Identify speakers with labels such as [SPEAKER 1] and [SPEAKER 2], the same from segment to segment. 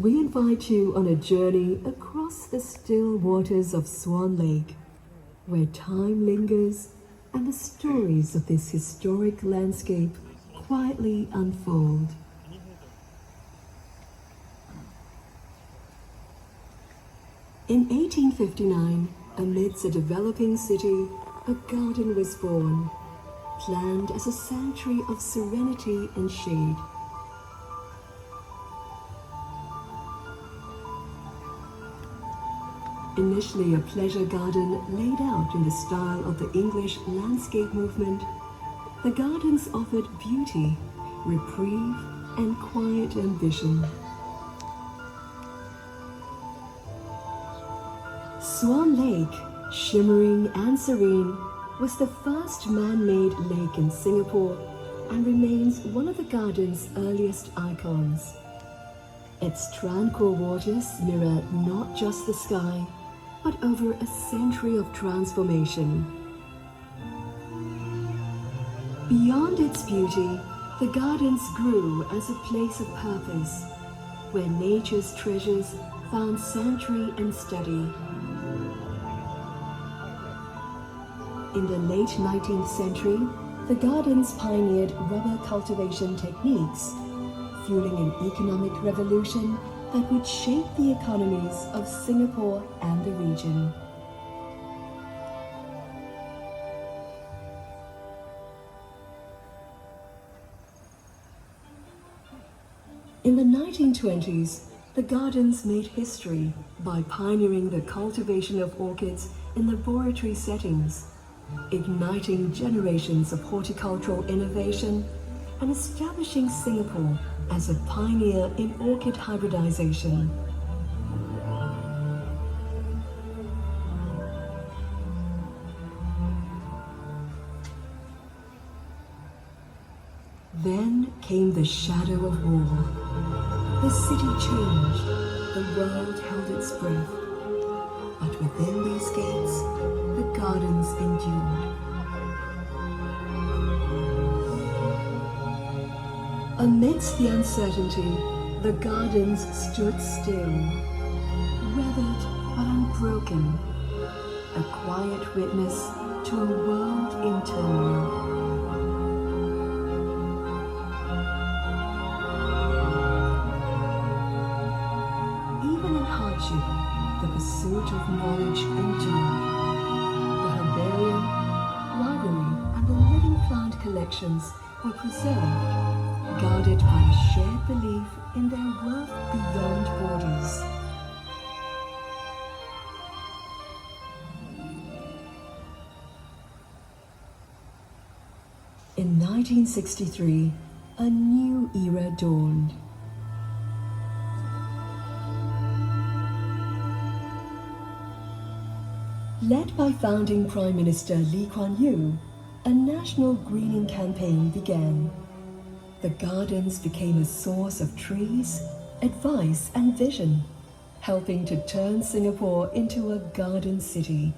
[SPEAKER 1] we invite you on a journey across the still waters of Swan Lake, where time lingers and the stories of this historic landscape quietly unfold. In 1859, amidst a developing city, a garden was born, planned as a sanctuary of serenity and shade. Initially a pleasure garden laid out in the style of the English landscape movement, the gardens offered beauty, reprieve, and quiet ambition. Swan Lake, shimmering and serene, was the first man-made lake in Singapore and remains one of the garden's earliest icons. Its tranquil waters mirror not just the sky, but over a century of transformation. Beyond its beauty, the gardens grew as a place of purpose, where nature's treasures found sanctuary and study. In the late 19th century, the gardens pioneered rubber cultivation techniques, fueling an economic revolution that would shape the economies of Singapore and the region. In the 1920s, the gardens made history by pioneering the cultivation of orchids in laboratory settings, igniting generations of horticultural innovation and establishing Singapore as a pioneer in orchid hybridization. Then came the shadow of war. The city changed, the world held its breath, but within these gates, the gardens endured. Amidst the uncertainty, the gardens stood still, weathered but unbroken, a quiet witness to a world in turmoil. Even in hardship, the pursuit of knowledge endured. The herbarium, library, and the living plant collections were preserved, guarded by a shared belief in their worth beyond borders. In 1963, a new era dawned. Led by founding Prime Minister Lee Kuan Yew, a national greening campaign began. The gardens became a source of trees, advice, and vision, helping to turn Singapore into a garden city.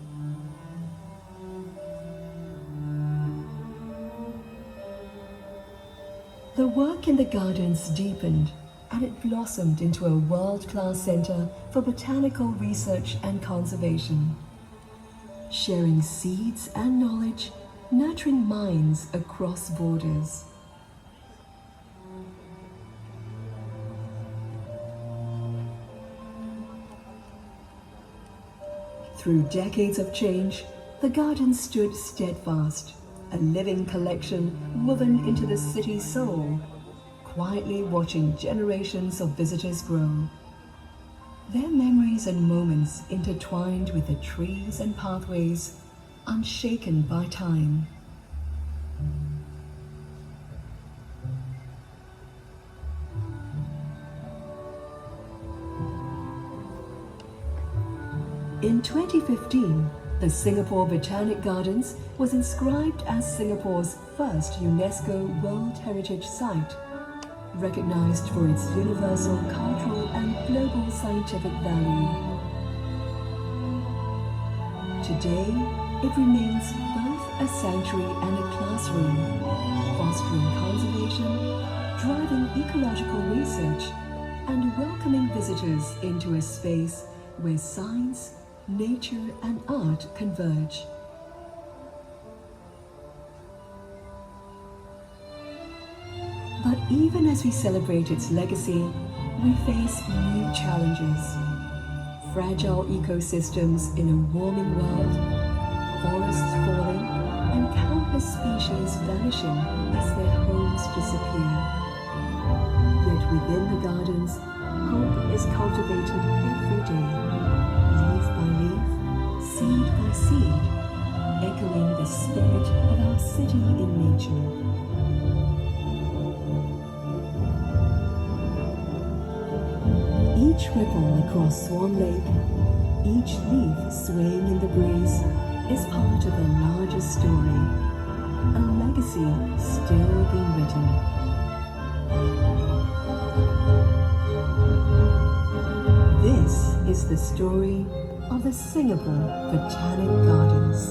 [SPEAKER 1] The work in the gardens deepened, and it blossomed into a world-class center for botanical research and conservation, sharing seeds and knowledge, nurturing minds across borders. Through decades of change, the garden stood steadfast, a living collection woven into the city's soul, quietly watching generations of visitors grow. Their memories and moments intertwined with the trees and pathways, unshaken by time. In 2015, the Singapore Botanic Gardens was inscribed as Singapore's first UNESCO World Heritage Site, recognized for its universal cultural and global scientific value. Today, it remains both a sanctuary and a classroom, fostering conservation, driving ecological research, and welcoming visitors visitors into a space where science, nature, and art converge. But even as we celebrate its legacy, we face new challenges. Fragile ecosystems in a warming world, forests falling, and countless species vanishing as their homes disappear. Yet within the gardens, hope is cultivated every day, leaf by leaf, seed by seed, echoing the spirit of our city in nature. Each ripple across Swan Lake, each leaf swaying in the breeze, is part of a larger story, a legacy still being written. This is the story of the Singapore Botanic Gardens.